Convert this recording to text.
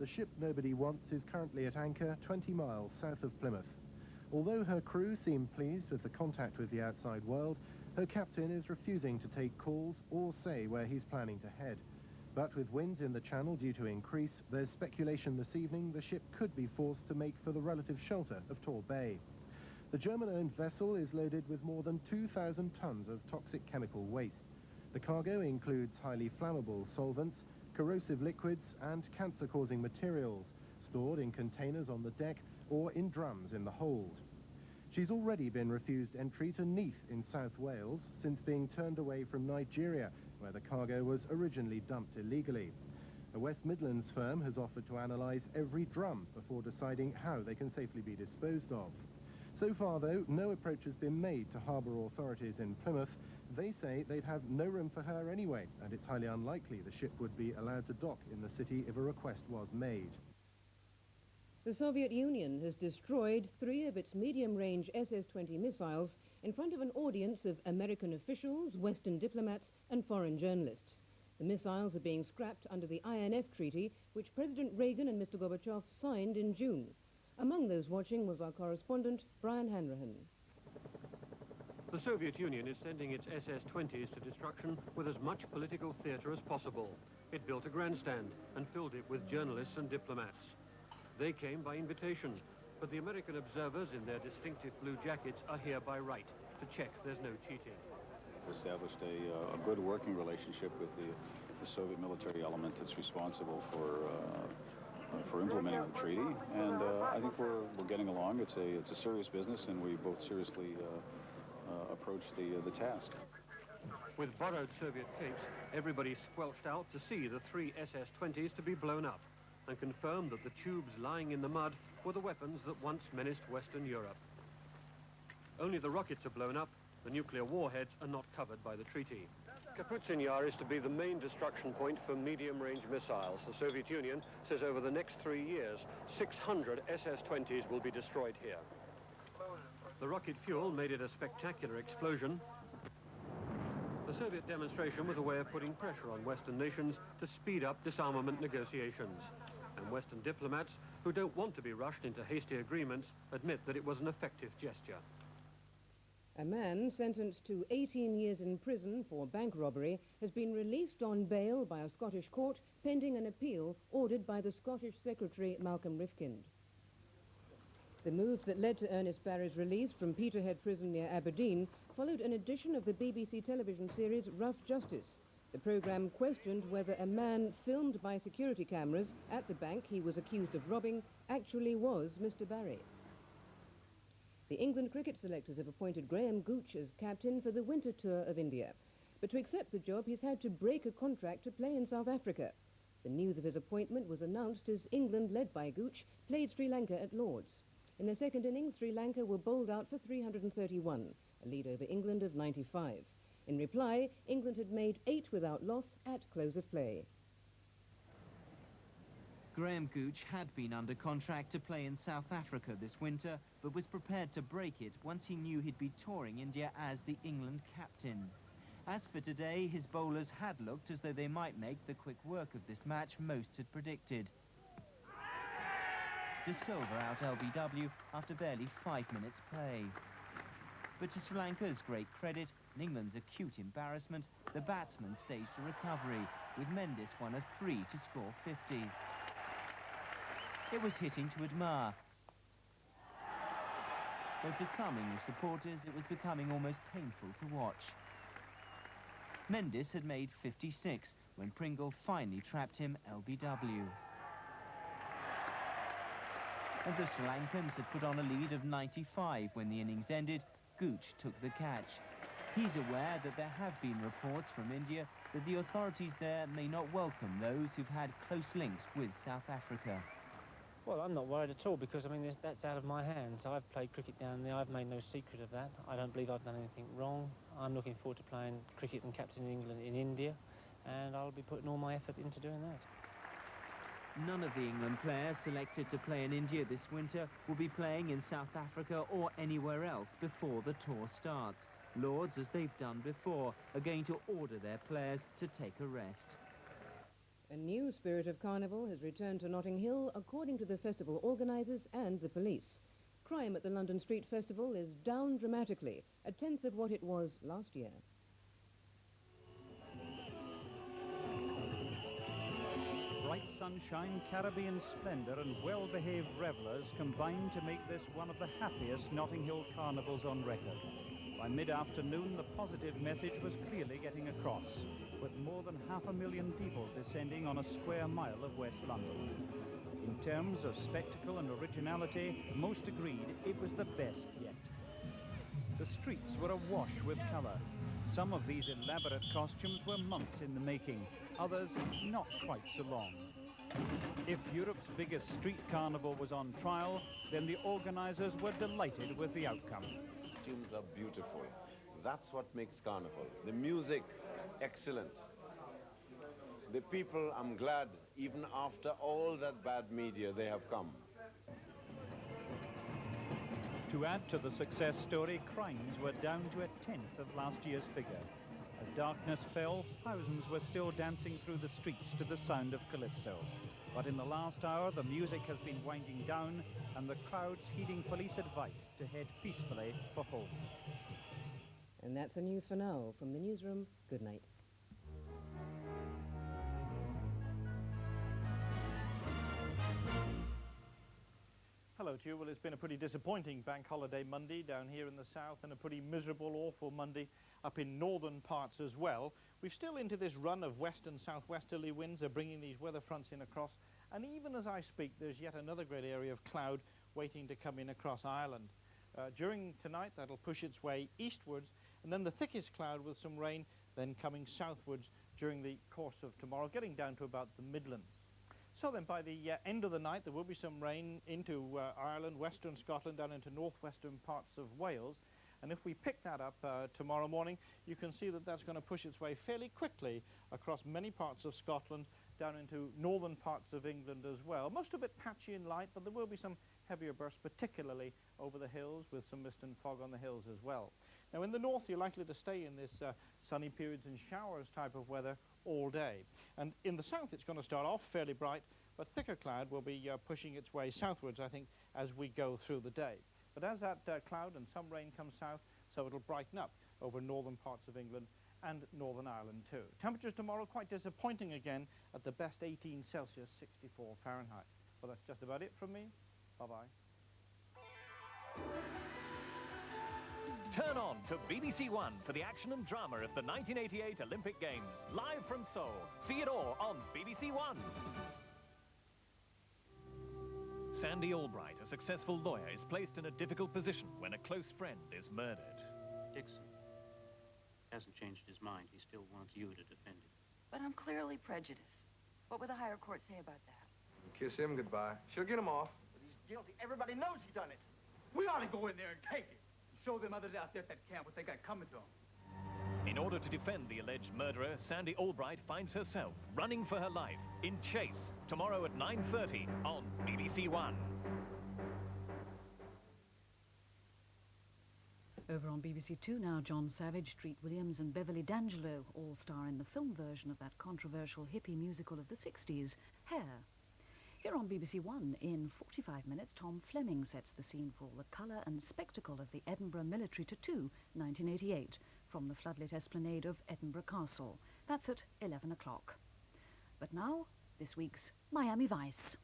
The ship nobody wants is currently at anchor 20 miles south of Plymouth. Although her crew seem pleased with the contact with the outside world, her captain is refusing to take calls or say where he's planning to head. But with winds in the channel due to increase, there's speculation this evening the ship could be forced to make for the relative shelter of Tor Bay. The German-owned vessel is loaded with more than 2,000 tons of toxic chemical waste. The cargo includes highly flammable solvents, corrosive liquids and cancer-causing materials, stored in containers on the deck or in drums in the hold. She's already been refused entry to Neath in South Wales since being turned away from Nigeria, where the cargo was originally dumped illegally. A West Midlands firm has offered to analyse every drum before deciding how they can safely be disposed of. So far, though, no approach has been made to harbour authorities in Plymouth. They say they'd have no room for her anyway, and it's highly unlikely the ship would be allowed to dock in the city if a request was made. The Soviet Union has destroyed 3 of its medium-range SS-20 missiles in front of an audience of American officials, Western diplomats and foreign journalists. The missiles are being scrapped under the INF Treaty, which President Reagan and Mr. Gorbachev signed in June. Among those watching was our correspondent, Brian Hanrahan. The Soviet Union is sending its SS-20s to destruction with as much political theatre as possible. It built a grandstand and filled it with journalists and diplomats. They came by invitation, but the American observers in their distinctive blue jackets are here by right to check there's no cheating. We established a good working relationship with the Soviet military element that's responsible for implementing the treaty, and I think we're getting along. It's a serious business, and we both seriously approach the task. With borrowed Soviet capes, everybody squelched out to see the 3 SS-20s to be blown up, and confirmed that the tubes lying in the mud were the weapons that once menaced Western Europe. Only the rockets are blown up, the nuclear warheads are not covered by the treaty. Kapustin Yar is to be the main destruction point for medium-range missiles. The Soviet Union says over the next 3 years, 600 SS-20s will be destroyed here. The rocket fuel made it a spectacular explosion. The Soviet demonstration was a way of putting pressure on Western nations to speed up disarmament negotiations. And Western diplomats, who don't want to be rushed into hasty agreements, admit that it was an effective gesture. A man sentenced to 18 years in prison for bank robbery has been released on bail by a Scottish court pending an appeal ordered by the Scottish Secretary Malcolm Rifkind. The move that led to Ernest Barry's release from Peterhead Prison near Aberdeen followed an edition of the BBC television series Rough Justice. The programme questioned whether a man filmed by security cameras at the bank he was accused of robbing actually was Mr. Barry. The England cricket selectors have appointed Graham Gooch as captain for the winter tour of India. But to accept the job, he's had to break a contract to play in South Africa. The news of his appointment was announced as England, led by Gooch, played Sri Lanka at Lord's. In their second innings, Sri Lanka were bowled out for 331, a lead over England of 95. In reply, England had made 8 without loss at close of play. Graham Gooch had been under contract to play in South Africa this winter, but was prepared to break it once he knew he'd be touring India as the England captain. As for today, his bowlers had looked as though they might make the quick work of this match most had predicted. De Silva out LBW after barely 5 minutes play. But to Sri Lanka's great credit and England's acute embarrassment, the batsman staged a recovery, with Mendes one of 3 to score 50. It was hitting to admire. But for some English supporters, it was becoming almost painful to watch. Mendes had made 56 when Pringle finally trapped him LBW. And the Sri Lankans had put on a lead of 95 when the innings ended. Gooch took the catch. He's aware that there have been reports from India that the authorities there may not welcome those who've had close links with South Africa. Well, I'm not worried at all because, I mean, that's out of my hands. I've played cricket down there. I've made no secret of that. I don't believe I've done anything wrong. I'm looking forward to playing cricket and captaining England in India, and I'll be putting all my effort into doing that. None of the England players selected to play in India this winter will be playing in South Africa or anywhere else before the tour starts. Lords, as they've done before, are going to order their players to take a rest. A new spirit of carnival has returned to Notting Hill, according to the festival organisers and the police. Crime at the London Street Festival is down dramatically, a tenth of what it was last year. Bright sunshine, Caribbean splendour and well-behaved revellers combined to make this one of the happiest Notting Hill carnivals on record. By mid-afternoon, the positive message was clearly getting across, with more than 500,000 people descending on a square mile of West London. In terms of spectacle and originality, most agreed it was the best yet. The streets were awash with colour. Some of these elaborate costumes were months in the making, others not quite so long. If Europe's biggest street carnival was on trial, then the organisers were delighted with the outcome. Costumes are beautiful. That's what makes carnival. The music, excellent. The people, I'm glad, even after all that bad media, they have come. To add to the success story, crimes were down to a tenth of last year's figure. As darkness fell, thousands were still dancing through the streets to the sound of calypso. But in the last hour, the music has been winding down and the crowds heeding police advice to head peacefully for home. And that's the news for now. From the newsroom, good night. Hello to you. Well, it's been a pretty disappointing bank holiday Monday down here in the south and a pretty miserable, awful Monday up in northern parts as well. We're still into this run of west and southwesterly winds are bringing these weather fronts in across, and even as I speak there's yet another great area of cloud waiting to come in across Ireland. During tonight that'll push its way eastwards, and then the thickest cloud with some rain then coming southwards during the course of tomorrow, getting down to about the Midlands. So then by the end of the night there will be some rain into Ireland, western Scotland, down into northwestern parts of Wales. And if we pick that up tomorrow morning, you can see that that's going to push its way fairly quickly across many parts of Scotland, down into northern parts of England as well. Most of it patchy and light, but there will be some heavier bursts, particularly over the hills, with some mist and fog on the hills as well. Now in the north you're likely to stay in this sunny periods and showers type of weather all day. And in the south it's going to start off fairly bright, but thicker cloud will be pushing its way southwards, I think, as we go through the day. But as that cloud and some rain comes south, so it'll brighten up over northern parts of England and Northern Ireland too. Temperatures tomorrow quite disappointing again, at the best 18 Celsius, 64 Fahrenheit. Well, that's just about it from me. Bye-bye. Turn on to BBC One for the action and drama of the 1988 Olympic Games, live from Seoul. See it all on BBC One. Sandy Albright, a successful lawyer, is placed in a difficult position when a close friend is murdered. Dixon hasn't changed his mind. He still wants you to defend him. But I'm clearly prejudiced. What would the higher court say about that? Kiss him goodbye. She'll get him off. But he's guilty. Everybody knows he done it. We ought to go in there and take it. Show them others out there at that camp what they got coming to them. In order to defend the alleged murderer, Sandy Albright finds herself running for her life in Chase, tomorrow at 9:30 on BBC One. Over on BBC Two now, John Savage, Treat Williams and Beverly D'Angelo all star in the film version of that controversial hippie musical of the 60s, Hair. Here on BBC One, in 45 minutes, Tom Fleming sets the scene for the colour and spectacle of the Edinburgh Military Tattoo, 1988, from the floodlit esplanade of Edinburgh Castle. That's at 11 o'clock. But now, this week's Miami Vice.